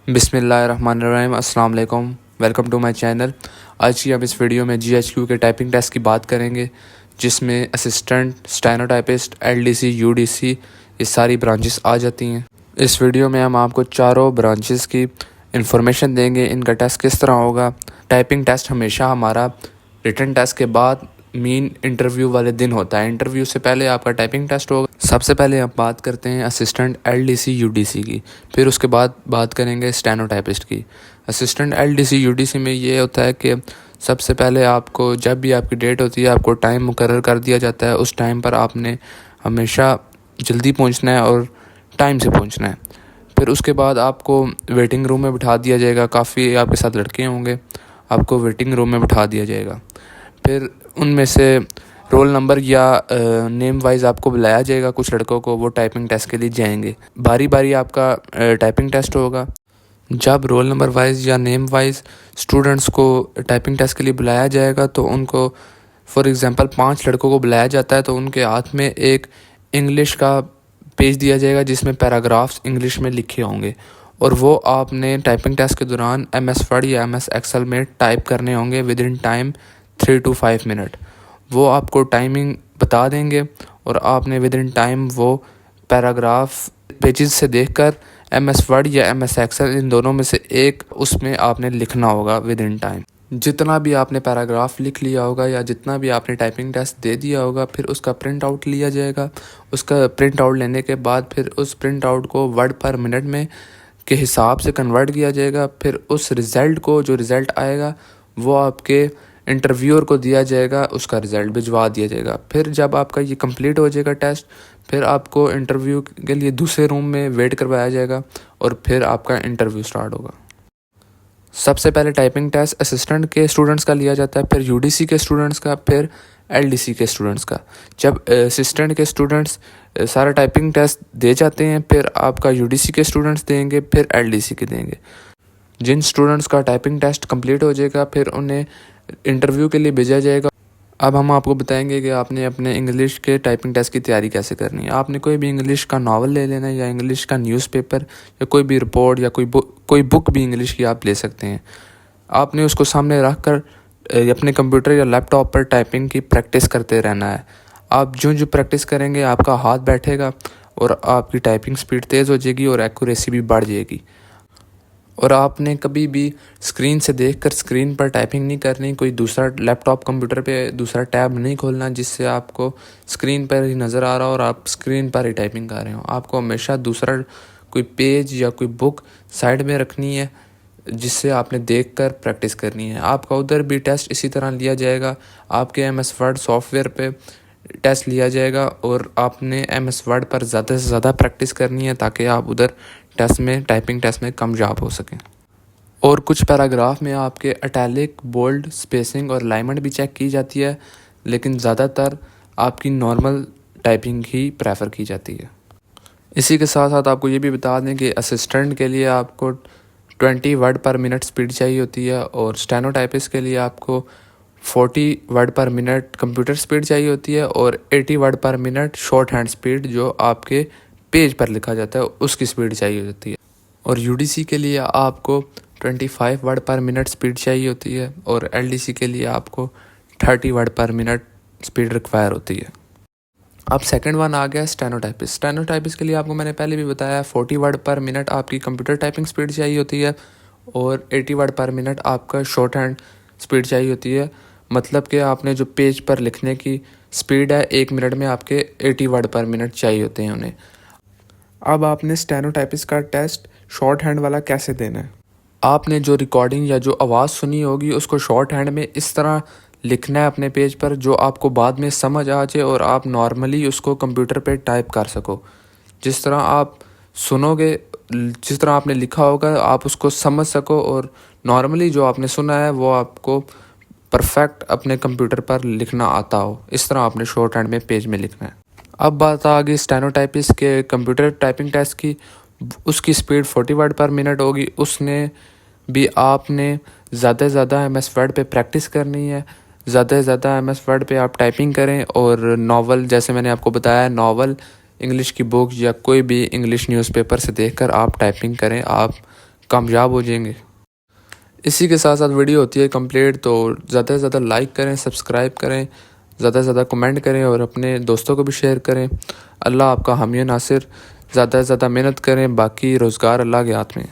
बिस्मिल्लाहिर्रहमानिर्रहीम। अस्सलाम वालेकुम। Welcome to my channel. आज की हम इस वीडियो में जीएचक्यू के टाइपिंग टेस्ट की बात करेंगे, जिसमें असिस्टेंट, स्टेनोटाइपिस्ट, एलडीसी, यूडीसी ये सारी ब्रांचेस आ जाती हैं। इस वीडियो में हम आपको चारों ब्रांचेस की इंफॉर्मेशन देंगे, इनका टेस्ट किस तरह होगा। टाइपिंग टेस्ट हमेशा हमारा रिटन टेस्ट के बाद मेन इंटरव्यू वाले दिन होता है। इंटरव्यू से पहले आपका टाइपिंग टेस्ट होगा। सबसे पहले हम बात करते हैं असिस्टेंट एलडीसी यूडीसी की, फिर उसके बाद बात करेंगे स्टेनोटाइपिस्ट की। असिस्टेंट एलडीसी यूडीसी में ये होता है कि सबसे पहले आपको जब भी आपकी डेट होती है, आपको टाइम मुकर्रर कर दिया जाता है। उस टाइम पर आपने हमेशा जल्दी पहुंचना है और टाइम से पहुंचना है। फिर उसके बाद आपको वेटिंग रूम में बिठा दिया जाएगा। काफ़ी आपके साथ लड़के होंगे, आपको वेटिंग रूम में बिठा दिया जाएगा। फिर उनमें से रोल नंबर या नेम वाइज आपको बुलाया जाएगा। कुछ लड़कों को वो टाइपिंग टेस्ट के लिए जाएंगे। बारी बारी आपका टाइपिंग टेस्ट होगा। जब रोल नंबर वाइज या नेम वाइज स्टूडेंट्स को टाइपिंग टेस्ट के लिए बुलाया जाएगा, तो उनको फॉर एग्ज़ाम्पल 5 लड़कों को बुलाया जाता है, तो उनके हाथ में एक इंग्लिश का पेज दिया जाएगा जिसमें पैराग्राफ्स इंग्लिश में लिखे होंगे, और वो आपने टाइपिंग टेस्ट के दौरान MS वर्ड या MS एक्सेल में टाइप करने होंगे with in time 3 to 5 minute. वो आपको टाइमिंग बता देंगे और आपने विद इन टाइम वो पैराग्राफ पेजेस से देखकर MS वर्ड या MS एक्सेल इन दोनों में से एक उसमें आपने लिखना होगा विद इन टाइम। जितना भी आपने पैराग्राफ लिख लिया होगा या जितना भी आपने टाइपिंग टेस्ट दे दिया होगा, फिर उसका प्रिंट आउट लिया जाएगा। उसका प्रिंट आउट लेने के बाद फिर उस प्रिंट आउट को वर्ड पर मिनट में के हिसाब से कन्वर्ट किया जाएगा। फिर उस रिज़ल्ट को, जो रिज़ल्ट आएगा, वो आपके इंटरव्यूअर को दिया जाएगा, उसका रिज़ल्ट भिजवा दिया जाएगा। फिर जब आपका ये कंप्लीट हो जाएगा टेस्ट, फिर आपको इंटरव्यू के लिए दूसरे रूम में वेट करवाया जाएगा और फिर आपका इंटरव्यू स्टार्ट होगा। सबसे पहले टाइपिंग टेस्ट असिस्टेंट के स्टूडेंट्स का लिया जाता है, फिर यूडीसी के स्टूडेंट्स का, फिर एलडीसी के स्टूडेंट्स का। जब असिस्टेंट के स्टूडेंट्स सारा टाइपिंग टेस्ट दे जाते हैं, फिर आपका यूडीसी के स्टूडेंट्स देंगे, फिर एलडीसी के देंगे। जिन स्टूडेंट्स का टाइपिंग टेस्ट कंप्लीट हो जाएगा, फिर उन्हें इंटरव्यू के लिए भेजा जाएगा। अब हम आपको बताएंगे कि आपने अपने इंग्लिश के टाइपिंग टेस्ट की तैयारी कैसे करनी है। आपने कोई भी इंग्लिश का नावल ले लेना है, या इंग्लिश का न्यूज़पेपर, या कोई भी रिपोर्ट, या कोई बुक भी इंग्लिश की आप ले सकते हैं। आपने उसको सामने रख कर अपने कंप्यूटर या लैपटॉप पर टाइपिंग की प्रैक्टिस करते रहना है। आप जो प्रैक्टिस करेंगे, आपका हाथ बैठेगा और आपकी टाइपिंग स्पीड तेज़ हो जाएगी और एक्यूरेसी भी बढ़ जाएगी। और आपने कभी भी स्क्रीन से देखकर स्क्रीन पर टाइपिंग नहीं करनी। कोई दूसरा लैपटॉप कंप्यूटर पे दूसरा टैब नहीं खोलना जिससे आपको स्क्रीन पर ही नज़र आ रहा हो और आप स्क्रीन पर ही टाइपिंग कर रहे हो। आपको हमेशा दूसरा कोई पेज या कोई बुक साइड में रखनी है जिससे आपने देखकर प्रैक्टिस करनी है। आपका उधर भी टेस्ट इसी तरह लिया जाएगा। आपके MS वर्ड सॉफ्टवेयर पे टेस्ट लिया जाएगा और आपने MS वर्ड पर ज़्यादा से ज़्यादा प्रैक्टिस करनी है ताकि आप उधर टेस्ट में, टाइपिंग टेस्ट में कामयाब हो सकें। और कुछ पैराग्राफ में आपके इटैलिक, बोल्ड, स्पेसिंग और अलाइनमेंट भी चेक की जाती है, लेकिन ज़्यादातर आपकी नॉर्मल टाइपिंग ही प्रेफर की जाती है। इसी के साथ साथ आपको ये भी बता दें कि असिस्टेंट के लिए आपको 20 वर्ड पर मिनट स्पीड चाहिए होती है, और स्टेनोटाइपिस्ट के लिए आपको 40 वर्ड पर मिनट कंप्यूटर स्पीड चाहिए होती है, और 80 वर्ड पर मिनट शॉर्ट हैंड स्पीड जो आपके पेज पर लिखा जाता है उसकी स्पीड चाहिए होती है। और यूडीसी के लिए आपको 25 वर्ड पर मिनट स्पीड चाहिए होती है, और एलडीसी के लिए आपको 30 वर्ड पर मिनट स्पीड रिक्वायर होती है। अब सेकंड वन आ गया स्टेनोटाइपिस्ट। स्टेनोटाइपिस्ट के लिए आपको मैंने पहले भी बताया 40 वर्ड पर मिनट आपकी कंप्यूटर टाइपिंग स्पीड चाहिए होती है, और 80 वर्ड पर मिनट आपका शॉर्ट हैंड स्पीड चाहिए होती है। मतलब कि आपने जो पेज पर लिखने की स्पीड है, 1 मिनट में आपके 80 वर्ड पर मिनट चाहिए होते हैं उन्हें। अब आपने स्टेनोटाइपिस्ट का टेस्ट शॉर्ट हैंड वाला कैसे देना है। आपने जो रिकॉर्डिंग या जो आवाज़ सुनी होगी उसको शॉर्ट हैंड में इस तरह लिखना है अपने पेज पर जो आपको बाद में समझ आ जाए और आप नॉर्मली उसको कंप्यूटर पे टाइप कर सको। जिस तरह आप सुनोगे, जिस तरह आपने लिखा होगा, आप उसको समझ सको और नॉर्मली जो आपने सुना है वो आपको परफेक्ट अपने कंप्यूटर पर लिखना आता हो। इस तरह आपने शॉर्ट हैंड में पेज में लिखना है। अब बात आ गई स्टेनोटाइपिस्ट के कंप्यूटर टाइपिंग टेस्ट की। उसकी स्पीड 40 वर्ड पर मिनट होगी। उसने भी आपने ज़्यादा से ज़्यादा MS वर्ड पे प्रैक्टिस करनी है। ज़्यादा से ज़्यादा MS वर्ड पे आप टाइपिंग करें, और नावल, जैसे मैंने आपको बताया, नावल, इंग्लिश की बुक या कोई भी इंग्लिश न्यूज़पेपर से देखकर आप टाइपिंग करें। आप कामयाब हो जाएंगे। इसी के साथ साथ वीडियो होती है कंप्लीट, तो ज़्यादा से ज़्यादा लाइक करें, सब्सक्राइब करें, ज़्यादा से ज़्यादा कमेंट करें और अपने दोस्तों को भी शेयर करें। अल्लाह आपका हामी नासिर। ज़्यादा से ज़्यादा मेहनत करें, बाकी रोज़गार अल्लाह के हाथ में।